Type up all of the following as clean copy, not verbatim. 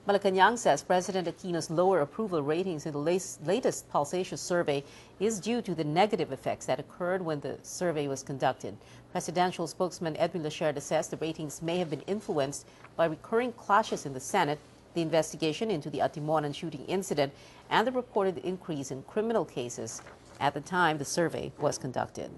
Malacanang says President Aquino's lower approval ratings in the latest Pulsatious survey is due to the negative effects that occurred when the survey was conducted. Presidential spokesman Edwin Lacerda says the ratings may have been influenced by recurring clashes in the Senate, the investigation into the Atimonan shooting incident, and the reported increase in criminal cases at the time the survey was conducted.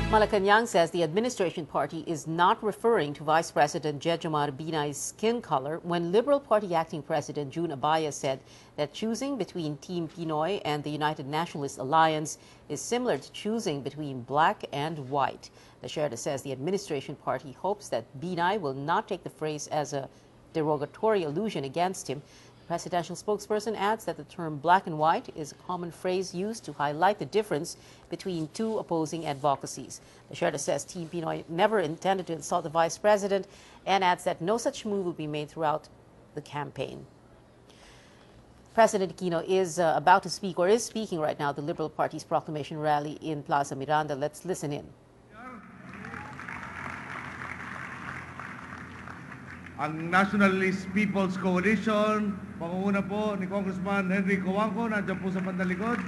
Malacanang says the administration party is not referring to Vice President Jejomar Binay's skin color when Liberal Party Acting President June Abaya said that choosing between Team Pinoy and the United Nationalist Alliance is similar to choosing between black and white. Lacerda says the administration party hopes that Binay will not take the phrase as a derogatory allusion against him. The presidential spokesperson adds that the term black and white is a common phrase used to highlight the difference between two opposing advocacies. Lacerda says Team Pinoy never intended to insult the vice president and adds that no such move will be made throughout the campaign. President Aquino is about to speak, or is speaking right now, at the Liberal Party's proclamation rally in Plaza Miranda. Let's listen in. Ang Nationalist People's Coalition, pangunguna po ni Congressman Henry Cojuangco, nandiyan po sa pandalikod.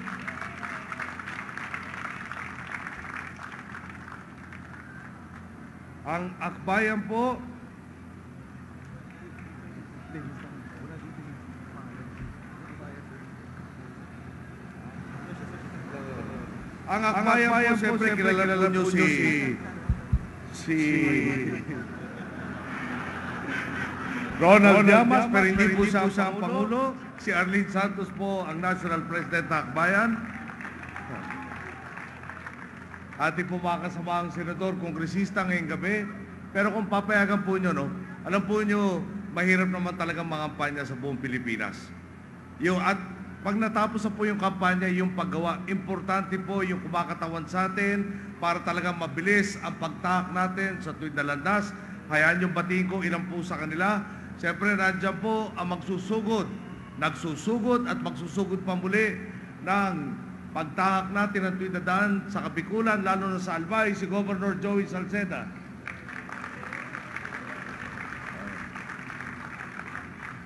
Ang Akbayan po, ang Akbayan po, siyempre kilala po nyo si Ronald Llamas, pero hindi po siya ang Pangulo. Si Arlene Santos po ang National President ng Akbayan. Ating po mga kasamahang senador, kongresista ngayong gabi. Pero kung papayagan po nyo, no, alam po nyo, mahirap naman talagang mga kampanya sa buong Pilipinas. At pag natapos na po yung kampanya, yung paggawa, importante po yung kumakatawan sa atin para talagang mabilis ang pagtahak natin sa tuwid na landas. Hayaan yung batiin ko, ilan po sa kanila. Siyempre, nandiyan po ang magsusugod, nagsusugod at magsusugod pa muli ng pagtahak natin ng tuwid na daan sa Kabikulan, lalo na sa Albay, si Governor Joey Salceda.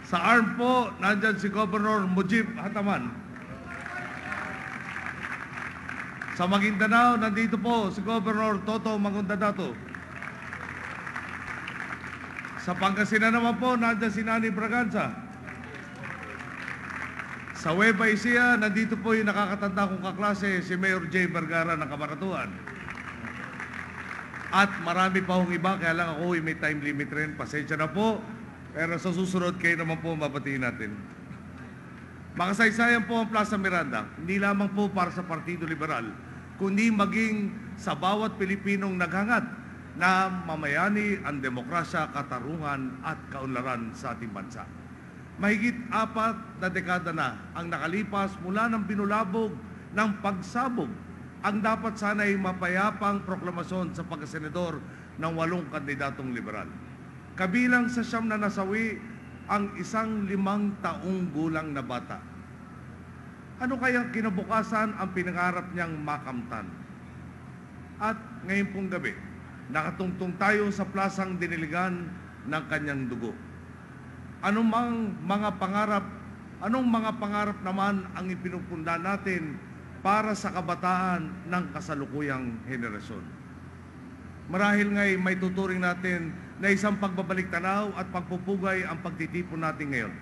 Sa ARM po, nandiyan si Governor Mujib Hataman. Sa Maguindanao, nandito po si Governor Toto Mangundadato. Sa Pangasinan naman po, nandiyan si Nani Braganza. Sa Nueva Ecija, nandito po yung nakakatanda kong kaklase, si Mayor J. Vergara ng Kamaratuan. At marami pa hong iba, kaya lang ako may time limit rin. Pasensya na po, pero sa susunod kayo naman po mabatiin natin. Makasaysayan po ang Plaza Miranda, hindi lamang po para sa Partido Liberal, kundi maging sa bawat Pilipinong naghangad na mamayani ang demokrasya, katarungan at kaunlaran sa ating bansa. Mahigit 4 na dekada na ang nakalipas mula ng binulabog ng pagsabog ang dapat sana'y mapayapang proklamasyon sa pagkasenador ng 8 kandidatong liberal. Kabilang sa 9 na nasawi ang isang 5 taong gulang na bata. Ano kaya kinabukasan ang pinangarap niyang makamtan? At ngayon pong gabi, nakatungtong tayo sa plasang diniligan ng kanyang dugo. Anong mga pangarap naman ang ipinupunda natin para sa kabataan ng kasalukuyang henerasyon? Marahil nga'y may tuturing natin na isang pagbabalik tanaw at pagpupugay ang pagtitipon natin ngayon.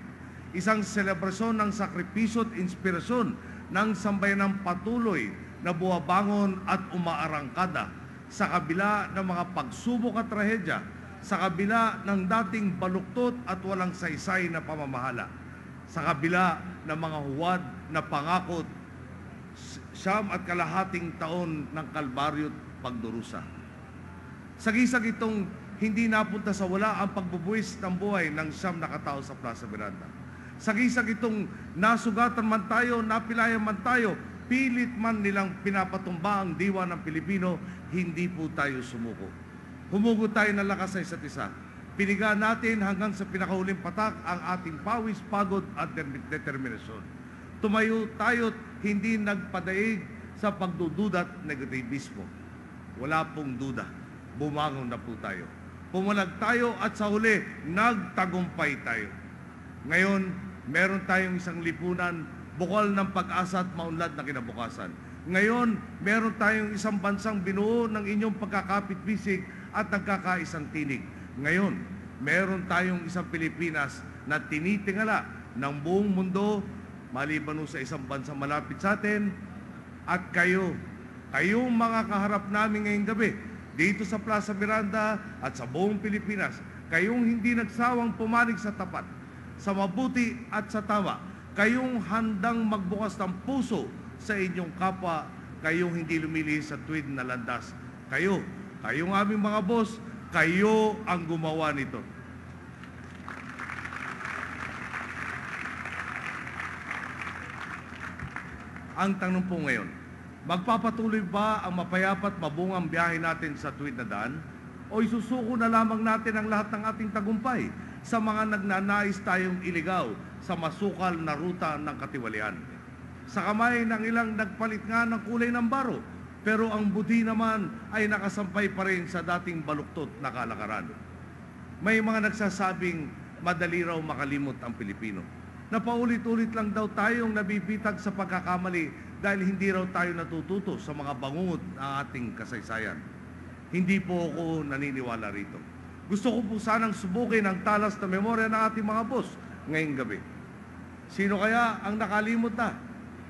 Isang selebrasyon ng sakripisyo at inspirasyon ng sambayanang patuloy na buwabangon at umaarangkada sa kabila ng mga pagsubok at trahedya, sa kabila ng dating baluktot at walang saysay na pamamahala, sa kabila ng mga huwad na pangakot, 9 taon ng kalbaryo at pagdurusa. Sagisag itong hindi napunta sa wala ang pagbubuwis ng buhay ng 9 na katao sa Plaza Miranda. Sagisag itong nasugatan man tayo, napilayan man tayo, pilit man nilang pinapatumba ang diwa ng Pilipino, hindi po tayo sumuko. Humugot tayo ng lakas sa isa't isa. Pinigaan natin hanggang sa pinakahuling patak ang ating pawis, pagod at determinasyon. Tumayo tayo't hindi nagpadaig sa pagdududa at negativismo. Wala pong duda, bumangon na po tayo. Pumalag tayo at sa huli, nagtagumpay tayo. Ngayon, meron tayong isang lipunan, bukal ng pag-asa at maunlad na kinabukasan. Ngayon, meron tayong isang bansang binuo ng inyong pagkakapit-bisig at nagkakaisang tinig. Ngayon, meron tayong isang Pilipinas na tinitingala ng buong mundo, maliban sa isang bansang malapit sa atin, at kayong mga kaharap namin ngayong gabi, dito sa Plaza Miranda at sa buong Pilipinas, kayong hindi nagsawang pumanig sa tapat, sa mabuti at sa tama, kayong handang magbukas ng puso sa inyong kapwa, kayong hindi lumilihis sa tuwid na landas. Kayong aming mga boss, kayo ang gumawa nito. Ang tanong po ngayon, magpapatuloy ba ang mapayapat mabungang biyahe natin sa tuwid na daan? O isusuko na lamang natin ang lahat ng ating tagumpay sa mga nagnanais tayong iligaw sa masukal na ruta ng katiwalian? Sa kamay ng ilang nagpalit nga ng kulay ng baro, pero ang buti naman ay nakasampay pa rin sa dating baluktot na kalakaran. May mga nagsasabing madali raw makalimot ang Pilipino. Napaulit-ulit lang daw tayong nabibitag sa pagkakamali dahil hindi raw tayo natututo sa mga bangungot ng ating kasaysayan. Hindi po ako naniniwala rito. Gusto ko po sanang subukin ang talas na memorya ng ating mga boss ngayong gabi. Sino kaya ang nakalimot na?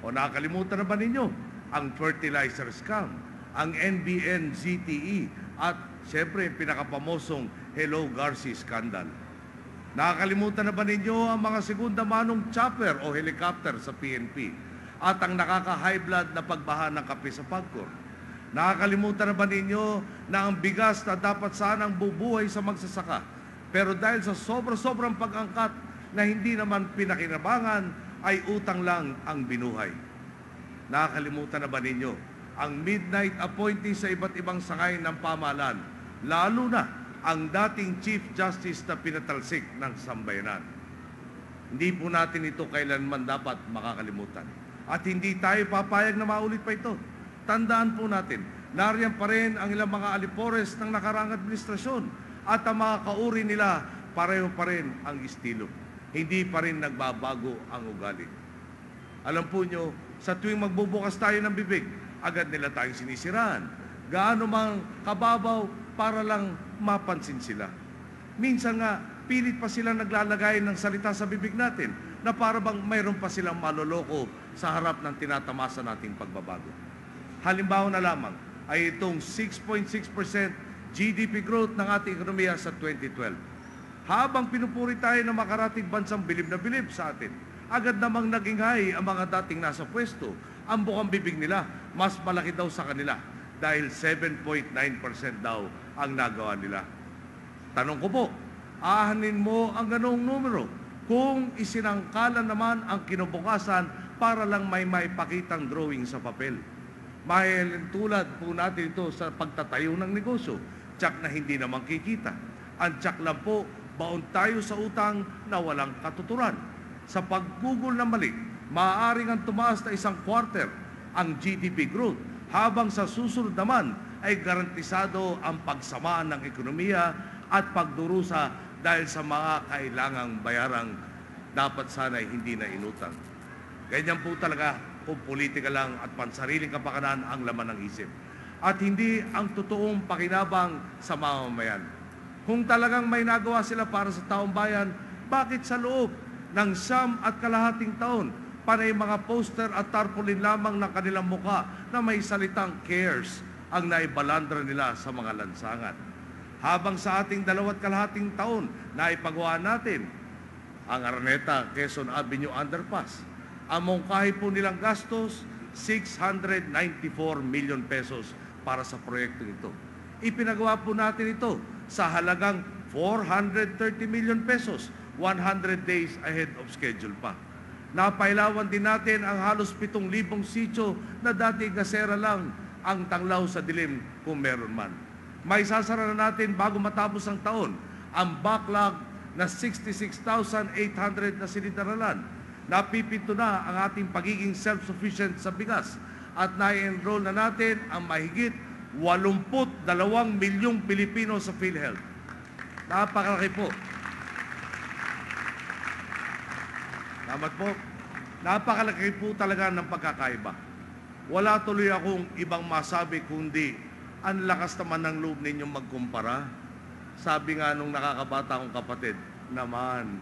O nakalimutan na ba ninyo ang fertilizer scam, ang NBN ZTE, at siyempre pinakapamosong Hello Garci scandal? Nakakalimutan na ba ninyo ang mga segunda manong chopper o helicopter sa PNP at ang nakaka-high blood na pagbaha ng kape sa Pagcor? Nakakalimutan na ba ninyo na ang bigas na dapat sanang bubuhay sa magsasaka, pero dahil sa sobrang pag-angkat na hindi naman pinakinabangan, ay utang lang ang binuhay? Nakakalimutan na ba ninyo ang midnight appointee sa iba't ibang sangay ng pamahalaan, lalo na ang dating Chief Justice na pinatalsik ng sambayanan? Hindi po natin ito kailanman dapat makakalimutan. At hindi tayo papayag na maulit pa ito. Tandaan po natin, nariyan pa rin ang ilang mga alipores ng nakaraang administrasyon at ang mga kauri nila, pareho pa rin ang estilo. Hindi pa rin nagbabago ang ugali. Alam po nyo, sa tuwing magbubukas tayo ng bibig, agad nila tayong sinisiraan. Gaano mang kababaw para lang mapansin sila. Minsan nga, pilit pa silang naglalagay ng salita sa bibig natin na para bang mayroon pa silang maloloko sa harap ng tinatamasa nating pagbabago. Halimbawa na lamang ay itong 6.6% GDP growth ng ating ekonomiya sa 2012. Habang pinupuri tayo ng makarating bansang bilib na bilib sa atin, agad namang naging high ang mga dating nasa pwesto. Ang bukang bibig nila, mas malaki daw sa kanila dahil 7.9% daw ang nagawa nila. Tanong ko po, ahanin mo ang ganong numero kung isinangkalan naman ang kinabukasan para lang may maipakitang drawing sa papel? Tulad po natin ito sa pagtatayo ng negosyo, tsak na hindi naman kikita. Ang tsak lang po, baon tayo sa utang na walang katuturan. Sa paggugol na mali, maaaring ang tumaas na 1/4 ang GDP growth, habang sa susunod naman ay garantisado ang pagsamaan ng ekonomiya at pagdurusa dahil sa mga kailangang bayarang dapat sana'y hindi na inutang. Ganyan po talaga kung politika lang at pansariling kapakanan ang laman ng isip, at hindi ang totoong pakinabang sa mamamayan. Kung talagang may nagawa sila para sa taong bayan, bakit sa loob ng 9.5 taon panay mga poster at tarpaulin lamang ng kanilang muka na may salitang cares ang naibalandra nila sa mga lansangan? Habang sa ating 2.5 taon na ipagawa natin ang Araneta Quezon Avenue Underpass, ang mungkahi po nilang gastos, 694 million pesos para sa proyekto ito. Ipinagawa po natin ito sa halagang 430 million pesos, 100 days ahead of schedule pa. Napailawan din natin ang halos 7,000 sitio na dati gasera lang ang tanglaw sa dilim kung meron man. May sasara na natin bago matapos ang taon ang backlog na 66,800 na sinitaralan. napipinto na ang ating pagiging self-sufficient sa bigas at na-enroll na natin ang mahigit 82 milyong Pilipino sa PhilHealth. Napakalaki po. Salamat po. Napakalaki po talaga ng pagkakaiba. Wala tuloy akong ibang masabi kundi ang lakas naman ng loob ninyong magkumpara. Sabi nga nung nakakabata kong kapatid, naman,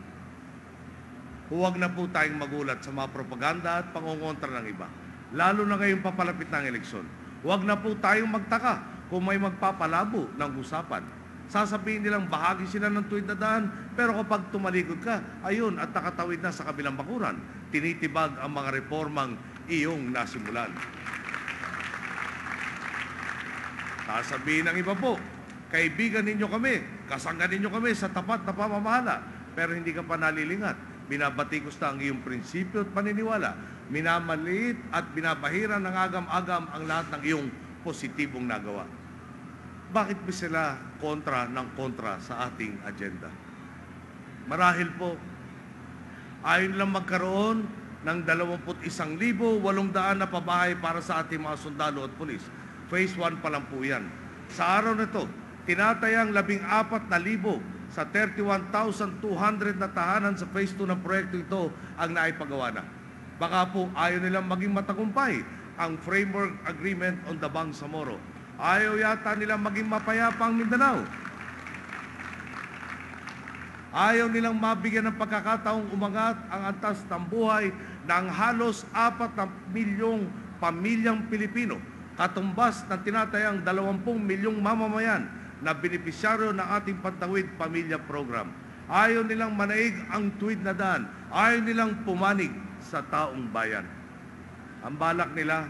huwag na po tayong magulat sa mga propaganda at pangungontra ng iba. Lalo na ngayong papalapit ng eleksyon. Huwag na po tayong magtaka kung may magpapalabo ng usapan. Sasabihin nilang bahagi sila ng tuwid na daan, pero kapag tumalikod ka, ayun, at nakatawid na sa kabilang bakuran, tinitibag ang mga reformang iyong nasimulan. Sasabihin ng iba po, kaibigan ninyo kami, kasangga ninyo kami sa tapat na pamamahala, pero hindi ka pa nalilingat. Binabatikos na ang iyong prinsipyo at paniniwala. Minamaliit at binabahira ng agam-agam ang lahat ng iyong positibong nagawa. Bakit ba sila kontra ng kontra sa ating agenda? Marahil po, ayaw lang magkaroon ng 21,800 na pabahay para sa ating mga sundalo at pulis. Phase 1 pa lang po yan. Sa araw na ito, tinatayang 14,000 sa 31,200 na tahanan sa Phase 2 ng proyekto ito ang naipagawa na. Baka po ayaw nilang maging matagumpay ang Framework Agreement on the Bangsamoro. Ayaw yata nilang maging mapayapa ang Mindanao. Ayaw nilang mabigyan ng pagkakataong umangat ang antas ng buhay ng halos 4 milyong pamilyang Pilipino, katumbas ng tinatayang 20 milyong mamamayan na benepisyaryo ng ating Pantawid Pamilya Program. Ayaw nilang manaig ang tuwid na daan. Ayaw nilang pumanig sa taong bayan. Ang balak nila,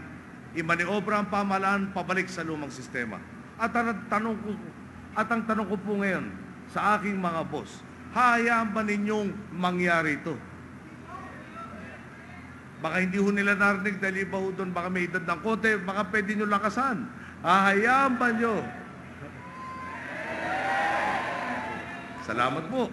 imaniobra ang pamahalaan pabalik sa lumang sistema. At ang tanong ko po ngayon sa aking mga boss, hayaan ba ninyong mangyari ito? Baka hindi ho nila narinig dahil iba ho doon, baka may edad ng kote, baka pwede nyo lakasan. Hayaan ba nyo? Salamat po.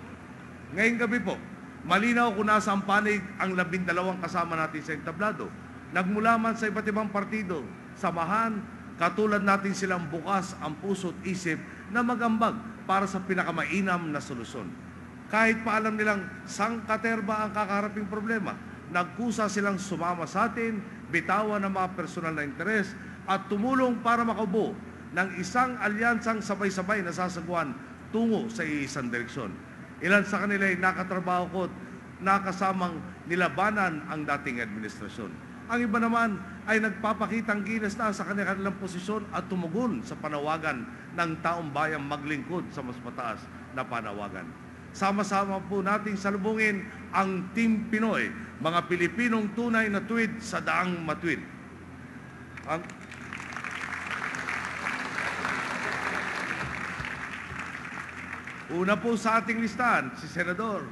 Ngayong gabi po, malinaw kung nasa ang panig ang 12 kasama natin sa entablado. Nagmula man sa iba't ibang partido, samahan, katulad natin silang bukas ang puso at isip na magambag para sa pinakamainam na solusyon. Kahit pa alam nilang sangkaterba ang kakaharaping problema, nagkusa silang sumama sa atin, bitawan ng mga personal na interes at tumulong para makaubo ng isang alyansang sabay-sabay na sasagwan tungo sa isang direksyon. Ilan sa kanila ay nakatrabaho ko at nakasamang nilabanan ang dating administrasyon. Ang iba naman ay nagpapakitang ginas na sa kanilang posisyon at tumugon sa panawagan ng taong bayang maglingkod sa mas mataas na panawagan. Sama-sama po nating salubungin ang Team Pinoy, mga Pilipinong tunay na tuwid sa daang matuwid. Una po sa ating listahan, si Senador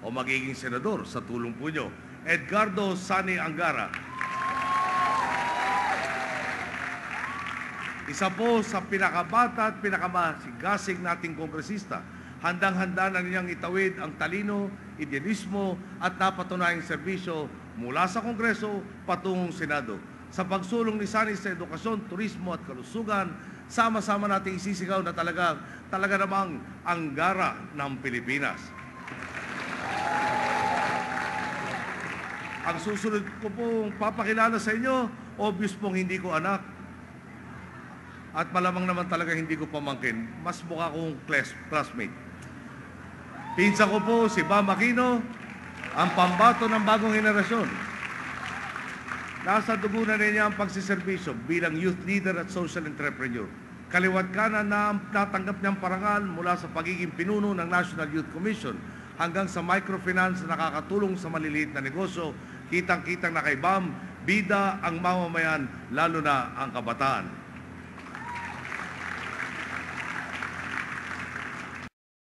o magiging Senador sa tulong po nyo, Edgardo Sani Angara. Isa po sa pinakabata at pinakamasigasig nating kongresista. Handang-handa na niyang itawid ang talino, idealismo at napatunayang serbisyo mula sa Kongreso patungong Senado. Sa pagsulong ni Sani sa edukasyon, turismo at kalusugan, sama-sama nating isisigaw na talaga namang Anggara ng Pilipinas. Ang susunod ko pong papakilala sa inyo, obvious pong hindi ko anak. At malamang naman talaga hindi ko pamangkin. Mas mukha kong classmate. Pinsan ko po si Bam Aquino, ang pambato ng bagong henerasyon. Nasa dugo na niya ang pagsiservisyo bilang youth leader at social entrepreneur. Kaliwat kanan na natanggap niyang parangal mula sa pagiging pinuno ng National Youth Commission hanggang sa microfinance na nakakatulong sa maliliit na negosyo, kitang-kitang na kay Bam, bida ang mamamayan, lalo na ang kabataan.